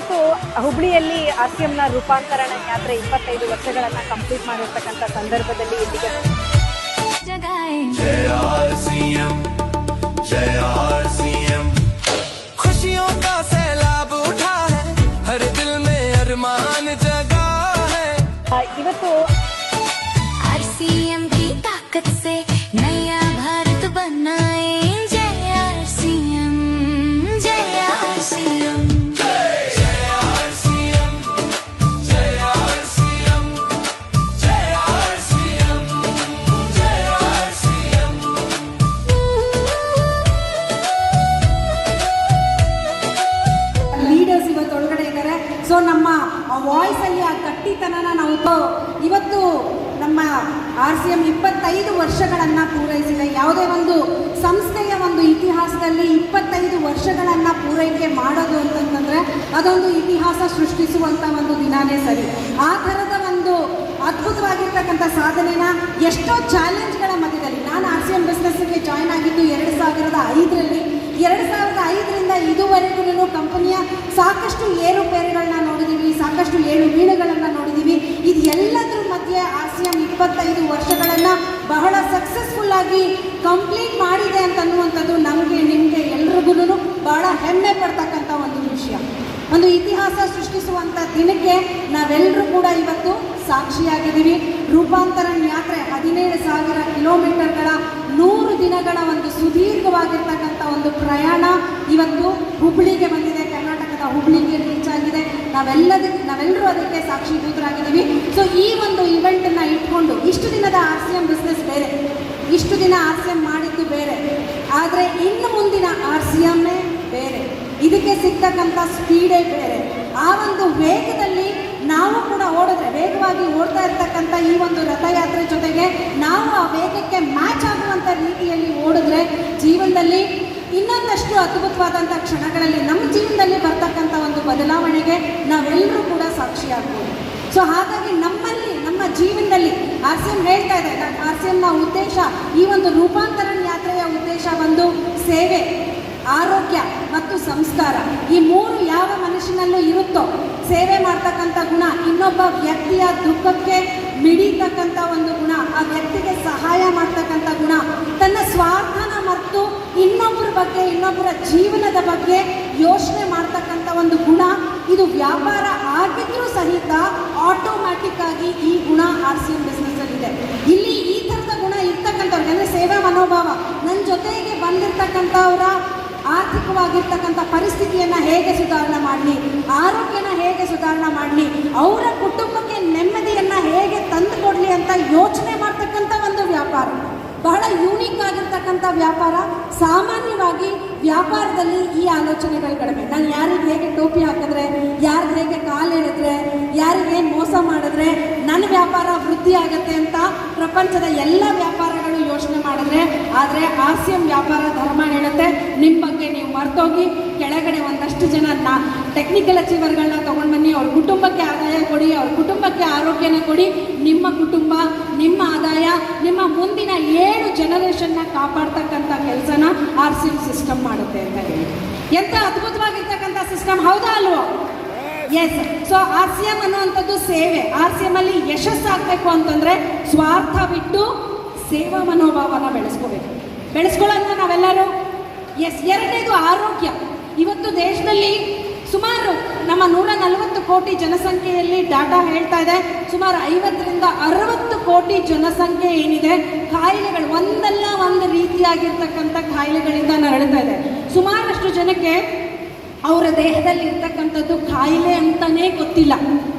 ಇವತ್ತು ಹುಬ್ಳಿಯಲ್ಲಿ RCMನ ರೂಪಾಂತರಣ ಯಾತ್ರೆ 25 ವರ್ಷಗಳನ್ನ ಕಂಪ್ಲೀಟ್ ಮಾಡಿರ್ತಕ್ಕಂಥ ಸಂದರ್ಭದಲ್ಲಿ ಇಲ್ಲಿಗೆ खुशियों का सैलाब उठा है हर दिल में अरमान जगा है ಇವತ್ತು RCM की ताकत से नया भारत बनाए जय RCM जय RCM ಲೀಡರ್ಸ್ ಇವತ್ತು ಒಳಗಡೆ ಇದ್ದಾರೆ. ಸೊ ನಮ್ಮ ವಾಯ್ಸಲ್ಲಿ ಆ ಗಟ್ಟಿತನನ ನಾವು ಇವತ್ತು ನಮ್ಮ RCM 25 ವರ್ಷಗಳನ್ನು ಪೂರೈಸಿದೆ. ಯಾವುದೇ ಒಂದು ಸಂಸ್ಥೆಯ ಒಂದು ಇತಿಹಾಸದಲ್ಲಿ 25 ವರ್ಷಗಳನ್ನು ಪೂರೈಕೆ ಮಾಡೋದು ಅಂತಂತಂದರೆ ಅದೊಂದು ಇತಿಹಾಸ ಸೃಷ್ಟಿಸುವಂಥ ಒಂದು ದಿನಾನೇ ಸರಿ. ಆ ಥರದ ಒಂದು ಅದ್ಭುತವಾಗಿರ್ತಕ್ಕಂಥ ಸಾಧನೆನ ಎಷ್ಟೋ ಚಾಲೆಂಜ್ಗಳ ಮಧ್ಯದಲ್ಲಿ ನಾನು RCM ಬಿಸ್ನೆಸ್ಗೆ ಜಾಯ್ನ್ ಆಗಿದ್ದು 2005ರಲ್ಲಿ. 2005ರಿಂದ ಇದುವರೆಗೂ ಕಂಪನಿಯ ಸಾಕಷ್ಟು ಏರುಪೇರುಗಳನ್ನ ನೋಡಿದ್ದೀವಿ, ಸಾಕಷ್ಟು ಏಳು ಬೀಳುಗಳನ್ನು ನೋಡಿದ್ದೀವಿ. ಇದು ಎಲ್ಲದರ ಮಧ್ಯೆ RCM 25 ವರ್ಷಗಳನ್ನು ಬಹಳ ಸಕ್ಸಸ್ಫುಲ್ ಆಗಿ ಕಂಪ್ಲೀಟ್ ಮಾಡಿದೆ ಅಂತನ್ನುವಂಥದ್ದು ನಮಗೆ ನಿಮಗೆ ಎಲ್ರಿಗೂ ಬಹಳ ಹೆಮ್ಮೆ ಪಡ್ತಕ್ಕಂಥ ಒಂದು ವಿಷಯ. ಒಂದು ಇತಿಹಾಸ ಸೃಷ್ಟಿಸುವಂಥ ದಿನಕ್ಕೆ ನಾವೆಲ್ಲರೂ ಕೂಡ ಇವತ್ತು ಸಾಕ್ಷಿಯಾಗಿದ್ದೀವಿ. ರೂಪಾಂತರಣ ಯಾತ್ರೆ 17,000 ಕಿಲೋಮೀಟರ್ಗಳ 100 ದಿನಗಳ ಒಂದು ಸುದೀರ್ಘವಾಗಿರ್ತಕ್ಕಂಥ ಒಂದು ಪ್ರಯಾಣ ಇವತ್ತು ಹುಬ್ಳಿಗೆ ಬಂದಿದೆ. ಕರ್ನಾಟಕದ ಹುಬ್ಳಿಗೆ ರೀಚ್ ಆಗಿದೆ. ನಾವೆಲ್ಲರೂ ಅದಕ್ಕೆ ಸಾಕ್ಷೀಭೂತರಾಗಿದ್ದೀವಿ. ಸೊ ಈ ಒಂದು ಇವೆಂಟನ್ನು ಇಟ್ಕೊಂಡು ಇಷ್ಟು ದಿನದ RCM ಬಿಸ್ನೆಸ್ ಬೇರೆ, ಇಷ್ಟು ದಿನ RCM ಮಾಡಿದ್ದು ಬೇರೆ, ಆದರೆ ಇನ್ನು ಮುಂದಿನ RCMನೇ ಬೇರೆ, ಇದಕ್ಕೆ ಸಿಗ್ತಕ್ಕಂಥ ಸ್ಪೀಡೇ ಬೇರೆ. ಆ ಒಂದು ವೇಗದಲ್ಲಿ ನಾವು ಕೂಡ ಓಡಿದ್ರೆ, ವೇಗವಾಗಿ ಓಡ್ತಾ ಇರ್ತಕ್ಕಂಥ ಈ ಒಂದು ರಥಯಾತ್ರೆ ಜೊತೆಗೆ ನಾವು ಆ ವೇಗಕ್ಕೆ ಮ್ಯಾಚ್ ಆಗುವಂಥ ರೀತಿಯಲ್ಲಿ ಓಡಿದ್ರೆ ಜೀವನದಲ್ಲಿ ಇನ್ನೊಂದಷ್ಟು ಅದ್ಭುತವಾದಂಥ ಕ್ಷಣಗಳಲ್ಲಿ ನಮ್ಮ ಜೀವನದಲ್ಲಿ ಬರ್ತಕ್ಕಂಥ ಒಂದು ಬದಲಾವಣೆಗೆ ನಾವೆಲ್ಲರೂ ಕೂಡ ಸಾಕ್ಷಿಯಾಗ್ಬೋದು. ಸೊ ಹಾಗಾಗಿ ನಮ್ಮಲ್ಲಿ ನಮ್ಮ ಜೀವನದಲ್ಲಿ RCM ಹೇಳ್ತಾ ಇದೆ, RCMನ ಉದ್ದೇಶ, ಈ ಒಂದು ರೂಪಾಂತರಣ ಯಾತ್ರೆಯ ಉದ್ದೇಶ ಬಂದು ಸೇವೆ, ಆರೋಗ್ಯ ಮತ್ತು ಸಂಸ್ಕಾರ. ಈ ಮೂರು ಯಾವ ಮನುಷ್ಯನಲ್ಲೂ ಇರುತ್ತೋ, ಸೇವೆ ಮಾಡ್ತಕ್ಕಂಥ ಗುಣ, ಇನ್ನೊಬ್ಬ ವ್ಯಕ್ತಿಯ ದುಃಖಕ್ಕೆ ಮಿಡಿತಕ್ಕಂಥ ಒಂದು ಗುಣ, ಆ ವ್ಯಕ್ತಿಗೆ ಸಹಾಯ ಮಾಡ್ತಕ್ಕಂಥ ಗುಣ, ತನ್ನ ಸ್ವಾರ್ಥನ ಮರೆತು ಇನ್ನೊಬ್ಬರ ಬಗ್ಗೆ, ಇನ್ನೊಬ್ಬರ ಜೀವನದ ಬಗ್ಗೆ ಯೋಚನೆ ಮಾಡ್ತಕ್ಕಂಥ ಒಂದು ಗುಣ, ಇದು ವ್ಯಾಪಾರ ಆಗಿದ್ರೂ ಸಹಿತ ಆಟೋಮ್ಯಾಟಿಕ್ ಆಗಿ ಈ ಗುಣ RCM ಬಿಸ್ನೆಸ್ಸಲ್ಲಿದೆ. ಇಲ್ಲಿ ಈ ಥರದ ಗುಣ ಇರ್ತಕ್ಕಂಥವ್ರಿಗೆ, ಅಂದರೆ ಸೇವಾ ಮನೋಭಾವ, ನನ್ನ ಜೊತೆಗೆ ಬಂದಿರತಕ್ಕಂಥವರ ಆರ್ಥಿಕವಾಗಿರ್ತಕ್ಕಂಥ ಪರಿಸ್ಥಿತಿಯನ್ನು ಹೇಗೆ ಸುಧಾರಣೆ ಮಾಡಲಿ, ಆರೋಗ್ಯನ ಹೇಗೆ ಸುಧಾರಣೆ ಮಾಡಲಿ, ಅವರ ಕುಟುಂಬಕ್ಕೆ ನೆಮ್ಮದಿಯನ್ನು ಹೇಗೆ ತಂದು ಕೊಡಲಿ ಅಂತ ಯೋಚನೆ ಮಾಡ್ತಕ್ಕಂಥ ಒಂದು ವ್ಯಾಪಾರ, ಬಹಳ ಯೂನಿಕ್ ಆಗಿರ್ತಕ್ಕಂಥ ವ್ಯಾಪಾರ. ಸಾಮಾನ್ಯವಾಗಿ ವ್ಯಾಪಾರದಲ್ಲಿ ಈ ಆಲೋಚನೆಗಳು ಕಡಿಮೆ. ನಾನು ಯಾರಿಗೆ ಹೇಗೆ ಟೋಪಿ ಹಾಕಿದ್ರೆ, ಯಾರಿಗೆ ಹೇಗೆ ಕಾಲು ಎಳೆದ್ರೆ, ಯಾರಿಗೆ ಮೋಸ ಮಾಡಿದ್ರೆ ನನ್ನ ವ್ಯಾಪಾರ ವೃದ್ಧಿ ಆಗುತ್ತೆ ಅಂತ ಪ್ರಪಂಚದ ಎಲ್ಲ ವ್ಯಾಪಾರಗಳು ಯೋಚನೆ ಮಾಡಿದ್ರೆ, ಆದರೆ RCM ವ್ಯಾಪಾರ ಧರ್ಮ ಹೇಳುತ್ತೆ, ನಿಮ್ಮ ಬಗ್ಗೆ ನೀವು ಮರ್ತೋಗಿ ಕೆಳಗಡೆ ಒಂದಷ್ಟು ಜನ ಟೆಕ್ನಿಕಲ್ ಅಚೀವರ್ಗಳನ್ನ ತೊಗೊಂಡು ಬನ್ನಿ, ಅವ್ರ ಕುಟುಂಬಕ್ಕೆ ಆದಾಯ ಕೊಡಿ, ಅವ್ರ ಕುಟುಂಬಕ್ಕೆ ಆರೋಗ್ಯನ ಕೊಡಿ, ನಿಮ್ಮ ಕುಟುಂಬ, ನಿಮ್ಮ ಆದಾಯ, ನಿಮ್ಮ ಮುಂದಿನ 7 ಜನರೇಷನ್ನ ಕಾಪಾಡ್ತಕ್ಕಂಥ ಕೆಲಸನ RCM ಸಿಸ್ಟಮ್ ಮಾಡುತ್ತೆ ಅಂತ ಹೇಳಿ. ಎಂಥ ಅದ್ಭುತವಾಗಿರ್ತಕ್ಕಂಥ ಸಿಸ್ಟಮ್, ಹೌದಾ ಅಲ್ವೋ? ಎಸ್. ಸೊ RCM ಅನ್ನುವಂಥದ್ದು ಸೇವೆ. RCM ಅಲ್ಲಿ ಯಶಸ್ಸಾಗಬೇಕು ಅಂತಂದರೆ ಸ್ವಾರ್ಥ ಬಿಟ್ಟು ಸೇವಾ ಮನೋಭಾವನ ಬೆಳೆಸ್ಕೊಳ್ಳೋಣ ನಾವೆಲ್ಲರೂ. ಎಸ್. ಎರಡನೇದು ಆರೋಗ್ಯ. ಇವತ್ತು ದೇಶದಲ್ಲಿ ಸುಮಾರು ನಮ್ಮ 140 ಕೋಟಿ ಜನಸಂಖ್ಯೆಯಲ್ಲಿ ಡಾಟಾ ಹೇಳ್ತಾ ಇದೆ, ಸುಮಾರು 50ರಿಂದ 60 ಕೋಟಿ ಜನಸಂಖ್ಯೆ ಏನಿದೆ ಕಾಯಿಲೆಗಳು, ಒಂದಲ್ಲ ಒಂದು ರೀತಿಯಾಗಿರ್ತಕ್ಕಂಥ ಕಾಯಿಲೆಗಳಿಂದ ನರಳುತ್ತಾ ಇದೆ. ಸುಮಾರಷ್ಟು ಜನಕ್ಕೆ ಅವರ ದೇಹದಲ್ಲಿ ಇರ್ತಕ್ಕಂಥದ್ದು ಕಾಯಿಲೆ ಅಂತಲೇ ಗೊತ್ತಿಲ್ಲ.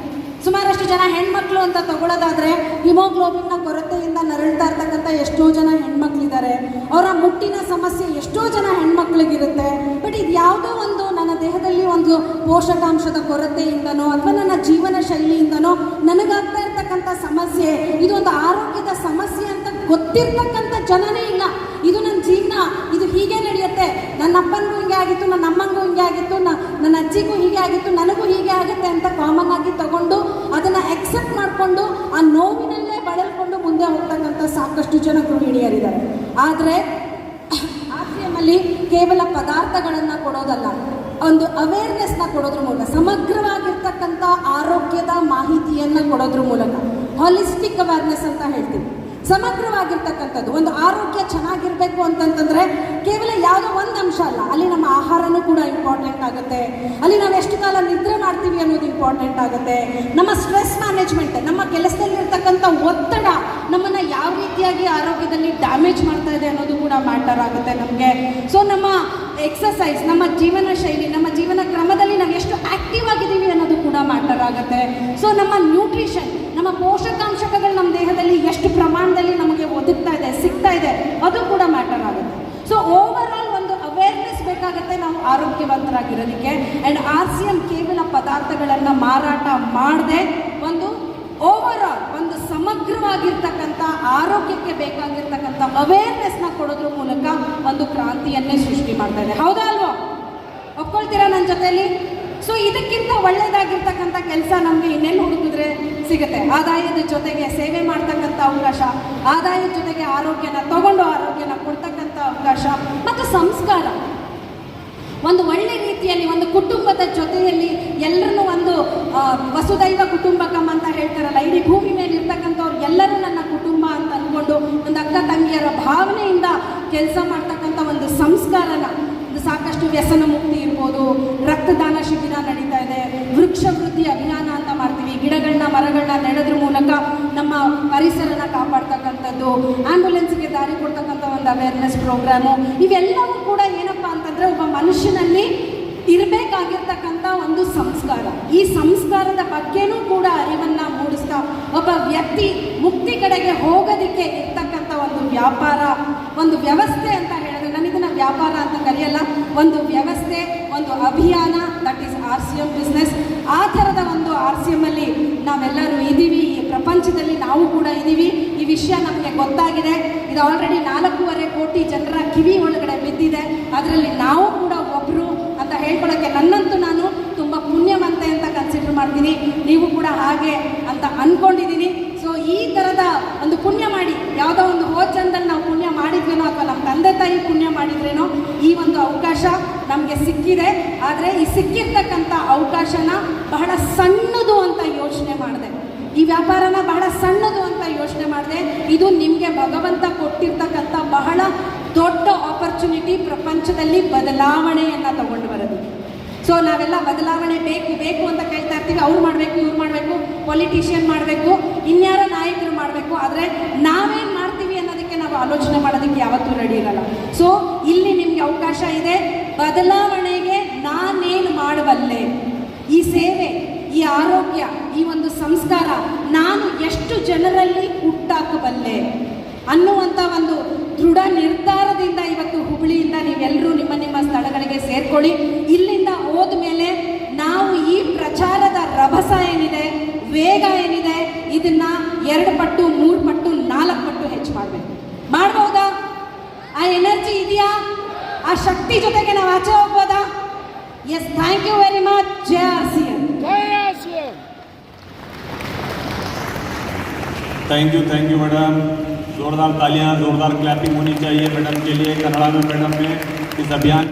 ಸುಮಾರಷ್ಟು ಜನ ಹೆಣ್ಮಕ್ಳು ಅಂತ ತಗೊಳ್ಳೋದಾದರೆ ಹಿಮೋಗ್ಲೋಬಿನ್ನ ಕೊರತೆಯಿಂದ ನರಳ್ತಾ ಇರ್ತಕ್ಕಂಥ ಎಷ್ಟೋ ಜನ ಹೆಣ್ಮಕ್ಳಿದ್ದಾರೆ. ಅವರ ಮುಟ್ಟಿನ ಸಮಸ್ಯೆ ಎಷ್ಟೋ ಜನ ಹೆಣ್ಮಕ್ಳಿಗಿರುತ್ತೆ. ಬಟ್ ಇದು ಯಾವುದೋ ಒಂದು ನನ್ನ ದೇಹದಲ್ಲಿ ಒಂದು ಪೋಷಕಾಂಶದ ಕೊರತೆಯಿಂದನೋ ಅಥವಾ ನನ್ನ ಜೀವನ ಶೈಲಿಯಿಂದನೋ ನನಗಾಗ್ತಾ ಇರ್ತಕ್ಕಂಥ ಸಮಸ್ಯೆ, ಇದೊಂದು ಆರೋಗ್ಯದ ಸಮಸ್ಯೆ ಅಂತ ಗೊತ್ತಿರ್ತಕ್ಕಂಥ ಜನನೇ ಇಲ್ಲ. ಇದು ನನ್ನ ಜೀವನ, ಇದು ಹೀಗೆ ನಡೆಯುತ್ತೆ, ನನ್ನ ಅಪ್ಪನಿಗೂ ಹೀಗೆ ಆಗಿತ್ತು, ನನ್ನ ಅಮ್ಮನಿಗೂ ಹೀಗೆ ಆಗಿತ್ತು, ನನ್ನ ಅಜ್ಜಿಗೂ ಹೀಗೆ ಆಗಿತ್ತು, ನನಗೂ ಹೀಗೆ ಆಗುತ್ತೆ ಅಂತ ಕಾಮನ್ ಆಗಿ ತಗೊಂಡು ಅದನ್ನು ಎಕ್ಸೆಪ್ಟ್ ಮಾಡಿಕೊಂಡು ಆ ನೋವಿನಲ್ಲೇ ಬಳಲ್ಕೊಂಡು ಮುಂದೆ ಹೋಗ್ತಕ್ಕಂಥ ಸಾಕಷ್ಟು ಜನ ಗೃಹಿಣಿಯರಿದ್ದಾರೆ. ಆದರೆ RCM ಅಲ್ಲಿ ಕೇವಲ ಪದಾರ್ಥಗಳನ್ನು ಕೊಡೋದಲ್ಲ, ಒಂದು ಅವೇರ್ನೆಸ್ನ ಕೊಡೋದ್ರ ಮೂಲಕ, ಸಮಗ್ರವಾಗಿರ್ತಕ್ಕಂಥ ಆರೋಗ್ಯದ ಮಾಹಿತಿಯನ್ನು ಕೊಡೋದ್ರ ಮೂಲಕ, ಹಾಲಿಸ್ಟಿಕ್ ಅವೇರ್ನೆಸ್ ಅಂತ ಹೇಳ್ತೀವಿ. ಸಮಗ್ರವಾಗಿರ್ತಕ್ಕಂಥದ್ದು ಒಂದು ಆರೋಗ್ಯ ಚೆನ್ನಾಗಿರಬೇಕು ಅಂತಂತಂದರೆ ಕೇವಲ ಯಾವುದೋ ಒಂದು ಅಂಶ ಅಲ್ಲ, ಅಲ್ಲಿ ನಮ್ಮ ಆಹಾರನೂ ಕೂಡ ಇಂಪಾರ್ಟೆಂಟ್ ಆಗುತ್ತೆ, ಅಲ್ಲಿ ನಾವು ಎಷ್ಟು ಕಾಲ ನಿದ್ರೆ ಮಾಡ್ತೀವಿ ಅನ್ನೋದು ಇಂಪಾರ್ಟೆಂಟ್ ಆಗುತ್ತೆ, ನಮ್ಮ ಸ್ಟ್ರೆಸ್ ಮ್ಯಾನೇಜ್ಮೆಂಟ್, ನಮ್ಮ ಕೆಲಸದಲ್ಲಿರ್ತಕ್ಕಂಥ ಒತ್ತಡ ನಮ್ಮನ್ನು ಯಾವ ರೀತಿಯಾಗಿ ಆರೋಗ್ಯದಲ್ಲಿ ಡ್ಯಾಮೇಜ್ ಮಾಡ್ತಾ ಇದೆ ಅನ್ನೋದು ಕೂಡ ಮ್ಯಾಟರ್ ಆಗುತ್ತೆ ನಮಗೆ. ಸೊ ನಮ್ಮ ಎಕ್ಸಸೈಸ್, ನಮ್ಮ ಜೀವನ ಶೈಲಿ, ನಮ್ಮ ಜೀವನ ಕ್ರಮದಲ್ಲಿ ನಾವು ಎಷ್ಟು ಆ್ಯಕ್ಟಿವ್ ಆಗಿದ್ದೀವಿ ಅನ್ನೋದು ಕೂಡ ಮ್ಯಾಟರ್ ಆಗುತ್ತೆ. ಸೊ ನಮ್ಮ ನ್ಯೂಟ್ರಿಷನ್, ನಮ್ಮ ಪೋಷಕಾಂಶಗಳು ನಮ್ಮ ದೇಹದಲ್ಲಿ ಎಷ್ಟು ಪ್ರಮಾಣದಲ್ಲಿ ನಮಗೆ ಒದಗ್ತಾ ಇದೆ, ಸಿಗ್ತಾ ಇದೆ, ಅದು ಕೂಡ ಮ್ಯಾಟರ್ ಆಗುತ್ತೆ. ಸೊ ಓವರ್ ಆಲ್ ಒಂದು ಅವೇರ್ನೆಸ್ ಬೇಕಾಗುತ್ತೆ ನಾವು ಆರೋಗ್ಯವಂತರಾಗಿರೋದಕ್ಕೆ. ಆ್ಯಂಡ್ RCM ಕೇವಲ ಪದಾರ್ಥಗಳನ್ನು ಮಾರಾಟ ಮಾಡದೆ ಒಂದು ಓವರ್ ಆಲ್ ಒಂದು ಸಮಗ್ರವಾಗಿರ್ತಕ್ಕಂಥ ಆರೋಗ್ಯಕ್ಕೆ ಬೇಕಾಗಿರ್ತಕ್ಕಂಥ ಅವೇರ್ನೆಸ್ನ ಕೊಡೋದ್ರ ಮೂಲಕ ಒಂದು ಕ್ರಾಂತಿಯನ್ನೇ ಸೃಷ್ಟಿ ಮಾಡ್ತಾ ಇದೆ. ಹೌದಾ ಅಲ್ವಾ? ಒಪ್ಕೊಳ್ತೀರಾ ನನ್ನ ಜೊತೆಯಲ್ಲಿ? ಸೊ ಇದಕ್ಕಿಂತ ಒಳ್ಳೆಯದಾಗಿರ್ತಕ್ಕಂಥ ಕೆಲಸ ನಮಗೆ ಇನ್ನೆಲ್ಲಿ ಹುಡುಕಿದ್ರೆ ಸಿಗುತ್ತೆ? ಆದಾಯದ ಜೊತೆಗೆ ಸೇವೆ ಮಾಡ್ತಕ್ಕಂಥ ಅವಕಾಶ, ಆದಾಯದ ಜೊತೆಗೆ ಆರೋಗ್ಯನ ತಗೊಂಡು ಆರೋಗ್ಯನ ಕೊಡ್ತಕ್ಕಂಥ ಅವಕಾಶ ಮತ್ತು ಸಂಸ್ಕಾರ, ಒಂದು ಒಳ್ಳೆ ರೀತಿಯಲ್ಲಿ ಒಂದು ಕುಟುಂಬದ ಜೊತೆಯಲ್ಲಿ ಎಲ್ಲರನ್ನೂ ಒಂದು ವಸುದೈವ ಕುಟುಂಬಕಂ ಅಂತ ಹೇಳ್ತಾರಲ್ಲ, ಇಡೀ ಭೂಮಿ ಮೇಲೆ ಇರ್ತಕ್ಕಂಥವ್ರು ಎಲ್ಲರೂ ನನ್ನ ಕುಟುಂಬ ಅಂತ ಅಂದ್ಕೊಂಡು ಒಂದು ಅಕ್ಕ ತಂಗಿಯರ ಭಾವನೆಯಿಂದ ಕೆಲಸ ಮಾಡ್ತಕ್ಕಂಥ ಒಂದು ಸಂಸ್ಕಾರನ, ಸಾಕಷ್ಟು ವ್ಯಸನ ಮುಕ್ತಿ ಇರ್ಬೋದು, ರಕ್ತದಾನ ಶಿಬಿರ ನಡೀತಾ ಇದೆ, ವೃಕ್ಷ ವೃದ್ಧಿ ಅಭಿಯಾನ ಅಂತ ಮಾಡ್ತೀವಿ, ಗಿಡಗಳನ್ನ ಮರಗಳನ್ನ ನೆಡೋದ್ರ ಮೂಲಕ ನಮ್ಮ ಪರಿಸರನ ಕಾಪಾಡ್ತಕ್ಕಂಥದ್ದು, ಆ್ಯಂಬುಲೆನ್ಸ್ಗೆ ದಾರಿ ಕೊಡ್ತಕ್ಕಂಥ ಒಂದು ಅವೇರ್ನೆಸ್ ಪ್ರೋಗ್ರಾಮು, ಇವೆಲ್ಲವೂ ಕೂಡ ಏನಪ್ಪ ಅಂತಂದರೆ ಒಬ್ಬ ಮನುಷ್ಯನಲ್ಲಿ ಇರಬೇಕಾಗಿರ್ತಕ್ಕಂಥ ಒಂದು ಸಂಸ್ಕಾರ. ಈ ಸಂಸ್ಕಾರದ ಬಗ್ಗೆನೂ ಕೂಡ ಅರಿವನ್ನು ಮೂಡಿಸ್ತಾ ಒಬ್ಬ ವ್ಯಕ್ತಿ ಮುಕ್ತಿ ಕಡೆಗೆ ಹೋಗೋದಕ್ಕೆ ಇರ್ತಕ್ಕಂಥ ಒಂದು ವ್ಯಾಪಾರ, ಒಂದು ವ್ಯವಸ್ಥೆ ಅಂತ ಹೇಳಿದ್ರೆ, ನಾನು ಇದನ್ನು ವ್ಯಾಪಾರ ಅಂತ ಕರೆಯಲ್ಲ, ಒಂದು ವ್ಯವಸ್ಥೆ, ಒಂದು ಅಭಿಯಾನ, ದಟ್ ಈಸ್ RCM ಬಿಸ್ನೆಸ್. ಆ ಥರದ ಒಂದು RCM ಅಲ್ಲಿ ನಾವೆಲ್ಲರೂ ಇದ್ದೀವಿ, ಈ ಪ್ರಪಂಚದಲ್ಲಿ ನಾವು ಕೂಡ ಇದ್ದೀವಿ. ಈ ವಿಷಯ ನಮಗೆ ಗೊತ್ತಾಗಿದೆ, ಇದು ಆಲ್ರೆಡಿ 4.5 ಕೋಟಿ ಜನರ ಕಿವಿ ಒಳಗಡೆ ಬಿದ್ದಿದೆ. ಅದರಲ್ಲಿ ನಾವು ಕೂಡ ಒಬ್ಬರು ಅಂತ ಹೇಳ್ಕೊಳ್ಳೋಕ್ಕೆ ನನ್ನಂತೂ ನಾನು ತುಂಬ ಪುಣ್ಯವಂತೆ ಅಂತ ಕನ್ಸಿಡರ್ ಮಾಡ್ತೀನಿ, ನೀವು ಕೂಡ ಹಾಗೆ ಅಂತ ಅಂದ್ಕೊಂಡಿದ್ದೀನಿ. ಸೊ ಈ ಥರದ ಒಂದು ಪುಣ್ಯ ಮಾಡಿ, ಯಾವುದೋ ಒಂದು ಹೋಚಂದಲ್ಲಿ ನಾವು ಪುಣ್ಯ ಮಾಡಿದ್ರೇನೋ ಅಥವಾ ನಮ್ಮ ತಂದೆ ತಾಯಿ ಪುಣ್ಯ ಮಾಡಿದ್ರೇನೋ ಈ ಒಂದು ಅವಕಾಶ ನಮಗೆ ಸಿಕ್ಕಿದೆ. ಆದರೆ ಈ ಸಿಕ್ಕಿರ್ತಕ್ಕಂಥ ಅವಕಾಶನ ಬಹಳ ಸಣ್ಣದು ಅಂತ ಯೋಚನೆ ಮಾಡಿದೆ, ಈ ವ್ಯಾಪಾರನ ಬಹಳ ಸಣ್ಣದು ಅಂತ ಯೋಚನೆ ಮಾಡಿದೆ. ಇದು ನಿಮಗೆ ಭಗವಂತ ಕೊಟ್ಟಿರ್ತಕ್ಕಂಥ ಬಹಳ ದೊಡ್ಡ ಆಪರ್ಚುನಿಟಿ, ಪ್ರಪಂಚದಲ್ಲಿ ಬದಲಾವಣೆಯನ್ನು ತಗೊಂಡು ಬರೋದು. ಸೊ ನಾವೆಲ್ಲ ಬದಲಾವಣೆ ಬೇಕು ಬೇಕು ಅಂತ ಕೇಳ್ತಾ ಇರ್ತೀವಿ, ಅವ್ರು ಮಾಡಬೇಕು, ಇವ್ರು ಮಾಡಬೇಕು, ಪೊಲಿಟಿಷಿಯನ್ ಮಾಡಬೇಕು, ಇನ್ಯಾರ ನಾಯಕರು ಮಾಡಬೇಕು, ಆದರೆ ನಾವೇನು ಮಾಡ್ತೀವಿ ಅನ್ನೋದಕ್ಕೆ ನಾವು ಆಲೋಚನೆ ಮಾಡೋದಕ್ಕೆ ಯಾವತ್ತೂ ರೆಡಿ ಇರಲ್ಲ. ಸೊ ಇಲ್ಲಿ ನಿಮಗೆ ಅವಕಾಶ ಇದೆ, ಬದಲಾವಣೆಗೆ ನಾನೇನು ಮಾಡಬಲ್ಲೆ, ಈ ಸೇವೆ, ಈ ಆರೋಗ್ಯ, ಈ ಒಂದು ಸಂಸ್ಕಾರ ನಾನು ಎಷ್ಟು ಜನರಲ್ಲಿ ಹುಟ್ಟಾಕಬಲ್ಲೆ ಅನ್ನುವಂಥ ಒಂದು ದೃಢ ನಿರ್ಧಾರದಿಂದ ಇವತ್ತು ಹುಬ್ಬಳ್ಳಿಯಿಂದ ನೀವೆಲ್ಲರೂ ನಿಮ್ಮ ನಿಮ್ಮ ಸ್ಥಳಗಳಿಗೆ ಸೇರ್ಕೊಳ್ಳಿ. ಇಲ್ಲಿಂದ ಹೋದ ಮೇಲೆ ನಾವು ಈ ಪ್ರಚಾರದ ರಭಸ ಏನಿದೆ, ವೇಗ ಏನಿದೆ, ಇದನ್ನು 2 ಪಟ್ಟು 3 ಪಟ್ಟು 4 ಪಟ್ಟು ಹೆಚ್ಚು ಮಾಡಬೇಕು. ಮಾಡ್ಬೋದಾ? ಆ ಎನರ್ಜಿ ಇದೆಯಾ? ಆ ಶಕ್ತಿ ಜೊತೆಗೆ ನಾವು ಆಚೆ ಹೋಗ್ಬೋದಾ? Yes, thank you very much. ಜೈ RCM. Thank you madam. जोरदार तालियां, जोरदार क्लैपिंग होनी चाहिए मैडम के लिए. कन्नड़ा में मैडम ने इस अभियान